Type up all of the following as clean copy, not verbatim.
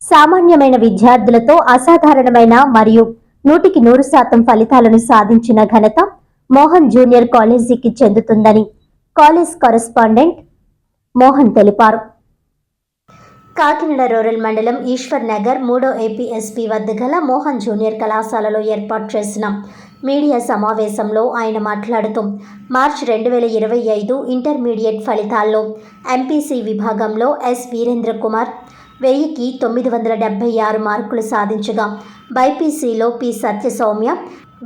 సామాన్యమైన విద్యార్థులతో అసాధారణమైన మరియు 100% ఫలితాలను సాధించిన ఘనత మోహన్ జూనియర్ కాలేజీకి చెందుతుందని కాలేజ్ కరెస్పాండెంట్ మోహన్ తెలిపారు. కాకినాడ రూరల్ మండలం ఈశ్వర్ నగర్ 3వ ఏపీఎస్పీ వద్ద గల మోహన్ జూనియర్ కళాశాలలో ఏర్పాటు చేసిన మీడియా సమావేశంలో ఆయన మాట్లాడుతూ మార్చి 2025 ఇంటర్మీడియట్ ఫలితాల్లో ఎంపీసీ విభాగంలో ఎస్ వీరేంద్ర కుమార్ 1976 మార్కులు సాధించగా బైపీసీలో పి సత్యసౌమ్య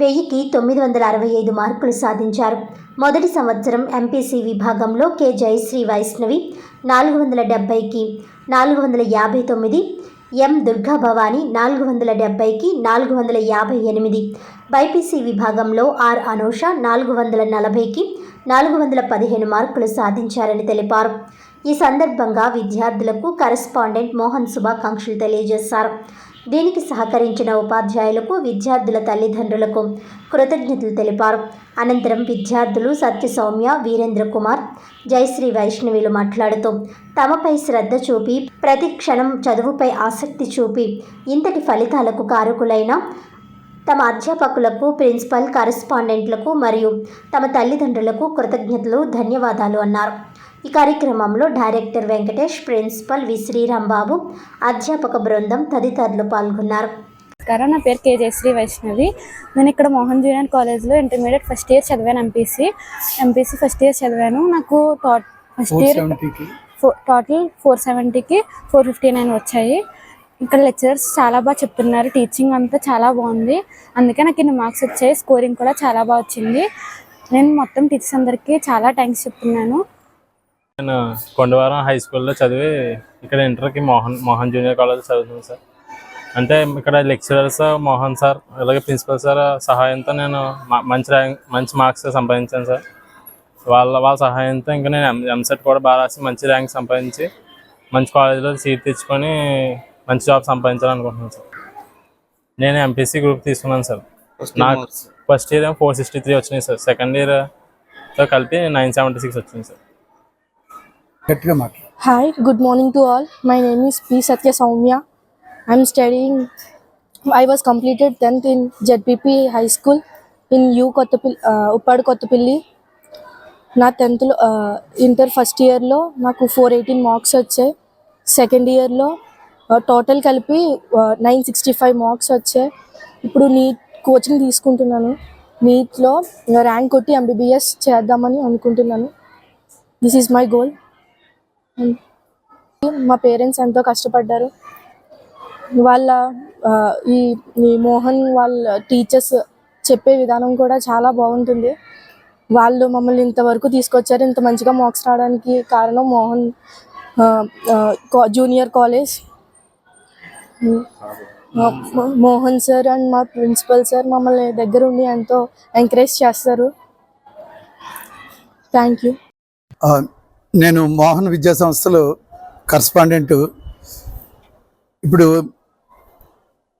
1965 మార్కులు సాధించారు. మొదటి సంవత్సరం ఎంపీసీ విభాగంలో కె జయశ్రీ వైష్ణవి 470కి 459, ఎం దుర్గా భవాని 470కి 458, బైపీసీ విభాగంలో ఆర్ అనూష 440కి 415 మార్కులు సాధించారని తెలిపారు. ఈ సందర్భంగా విద్యార్థులకు కరెస్పాండెంట్ మోహన్ శుభాకాంక్షలు తెలియజేశారు. దీనికి సహకరించిన ఉపాధ్యాయులకు, విద్యార్థుల తల్లిదండ్రులకు కృతజ్ఞతలు తెలిపారు. అనంతరం విద్యార్థులు సత్యసౌమ్య, వీరేంద్ర కుమార్, జయశ్రీ వైష్ణవిలు మాట్లాడుతూ తమపై శ్రద్ధ చూపి ప్రతి క్షణం చదువుపై ఆసక్తి చూపి ఇంతటి ఫలితాలకు కారకులైన తమ అధ్యాపకులకు, ప్రిన్సిపల్, కరెస్పాండెంట్లకు మరియు తమ తల్లిదండ్రులకు కృతజ్ఞతలు, ధన్యవాదాలు అన్నారు. ఈ కార్యక్రమంలో డైరెక్టర్ వెంకటేష్, ప్రిన్సిపల్ వి శ్రీరాంబాబు, అధ్యాపక బృందం తదితరులు పాల్గొన్నారు. నా పేరు కే జయశ్రీ వైష్ణవి. నేను ఇక్కడ మోహన్ జూనియర్ కాలేజ్లో ఇంటర్మీడియట్ ఫస్ట్ ఇయర్ చదివాను. ఎంపీసీ ఫస్ట్ ఇయర్ చదివాను. నాకు ఫస్ట్ ఇయర్ టోటల్ 470కి 459 వచ్చాయి. ఇక్కడ లెక్చరర్స్ చాలా బాగా చెప్తున్నారు. టీచింగ్ అంతా చాలా బాగుంది. అందుకే నాకు ఇన్ని మార్క్స్ వచ్చాయి. స్కోరింగ్ కూడా చాలా బాగా వచ్చింది. నేను మొత్తం టీచర్స్ అందరికీ చాలా థ్యాంక్స్ చెప్తున్నాను. నేను కొండవరం హై స్కూల్లో చదివి ఇక్కడ ఇంటర్కి మోహన్ జూనియర్ కాలేజ్ చదువుతున్నాను సార్. అంటే ఇక్కడ లెక్చరర్స్ మోహన్ సార్ అలాగే ప్రిన్సిపల్ సార్ సహాయంతో నేను మంచి మార్క్స్ సంపాదించాను సార్. వాళ్ళ సహాయంతో ఇంకా నేను ఎంసెట్ కూడా బాగా రాసి మంచి ర్యాంక్ సంపాదించి మంచి కాలేజీలో సీట్ తెచ్చుకొని మంచి జాబ్ సంపాదించాలనుకుంటున్నాను సార్. నేను ఎంపీసీ గ్రూప్ తీసుకున్నాను సార్. నాకు ఫస్ట్ ఇయర్ 463 వచ్చినాయి సార్. సెకండ్ ఇయర్తో కలిపి 976 వచ్చినాయి sir. Hi, good morning to all. My name is P. Satya Soumya. I'm studying. I was completed 10th in ZPP High School in Uppadu Kottapilli. నా 10th inter first ఇయర్లో నాకు 418 marks వచ్చాయి. Second ఇయర్లో total కలిపి 965 marks వచ్చాయి. ఇప్పుడు NEET coaching తీసుకుంటున్నాను. నీట్లో rank కొట్టి MBBS చేద్దామని అనుకుంటున్నాను. This is my goal. మా పేరెంట్స్ ఎంతో కష్టపడ్డారు. వాళ్ళ ఈ మోహన్ వాళ్ళ టీచర్స్ చెప్పే విధానం కూడా చాలా బాగుంటుంది. వాళ్ళు మమ్మల్ని ఇంతవరకు తీసుకొచ్చారు. ఇంత మంచిగా మార్క్స్ రావడానికి కారణం Mohan junior college. Mohan sir and మా ప్రిన్సిపల్ సార్ మమ్మల్ని దగ్గరుండి ఎంతో ఎంకరేజ్ చేస్తారు. Thank you. నేను మోహన్ విద్యా సంస్థలో కరస్పాండెంటు. ఇప్పుడు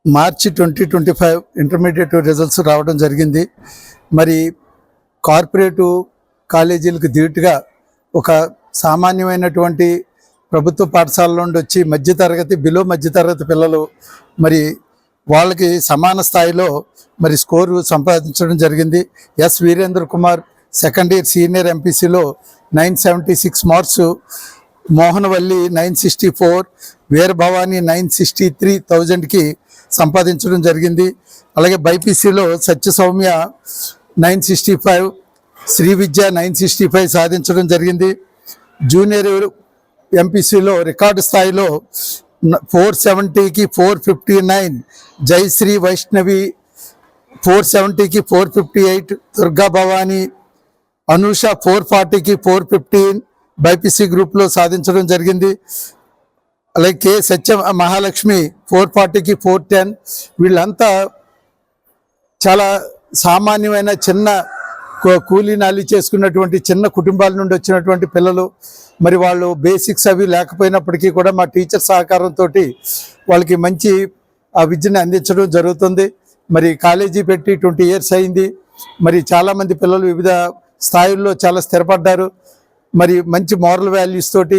మార్చి 2025 ఇంటర్మీడియట్ రిజల్ట్స్ రావడం జరిగింది. మరి కార్పొరేటు కాలేజీలకు ధీటుగా ఒక సామాన్యమైనటువంటి ప్రభుత్వ పాఠశాల నుండి వచ్చి మధ్యతరగతి బిలో మధ్యతరగతి పిల్లలు మరి వాళ్ళకి సమాన స్థాయిలో మరి స్కోరు సంపాదించడం జరిగింది. S Veerendra Kumar second year senior ఎంపీసీలో 976 మార్క్స్, మోహనవల్లి 964, వీరభవాని 963,000కి సంపాదించడం జరిగింది. అలాగే బైపీసీలో సత్యసౌమ్య 965, శ్రీ విద్య 965 సాధించడం జరిగింది. జూనియర్ ఎంపీసీలో రికార్డు స్థాయిలో 470కి 459, జయశ్రీ వైష్ణవి 470కి 458, దుర్గా భవాని అనూష 440కి 415 బైపీసీ గ్రూప్లో సాధించడం జరిగింది. అలాగే కె సత్య మహాలక్ష్మి 440కి 410. వీళ్ళంతా చాలా సామాన్యమైన చిన్న కూలీ నాలి చేసుకున్నటువంటి చిన్న కుటుంబాల నుండి వచ్చినటువంటి పిల్లలు. మరి వాళ్ళు బేసిక్స్ అవి లేకపోయినప్పటికీ కూడా మా టీచర్ సహకారంతో వాళ్ళకి మంచి విద్యను అందించడం జరుగుతుంది. మరి కాలేజీ పెట్టి 20 ఇయర్స్ అయింది. మరి చాలామంది పిల్లలు వివిధ స్థాయిల్లో చాలా స్థిరపడ్డారు. మరి మంచి మోరల్ వాల్యూస్ తోటి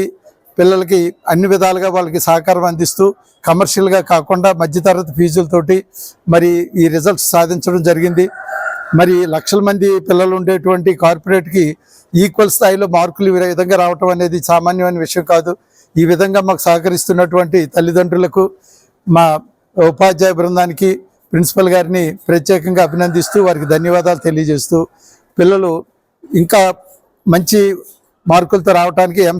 పిల్లలకి అన్ని విధాలుగా వాళ్ళకి సహకారం అందిస్తూ కమర్షియల్గా కాకుండా మధ్యతరగతి ఫీజులతోటి మరి ఈ రిజల్ట్స్ సాధించడం జరిగింది. మరి లక్షల మంది పిల్లలు ఉండేటువంటి కార్పొరేట్కి ఈక్వల్ స్థాయిలో మార్కులు ఈ విధంగా రావటం అనేది సామాన్యమైన విషయం కాదు. ఈ విధంగా మాకు సహకరిస్తున్నటువంటి తల్లిదండ్రులకు, మా ఉపాధ్యాయ బృందానికి, ప్రిన్సిపల్ గారిని ప్రత్యేకంగా అభినందిస్తూ వారికి ధన్యవాదాలు తెలియజేస్తూ పిల్లలు ఇంకా మంచి మార్కులతో రావడానికి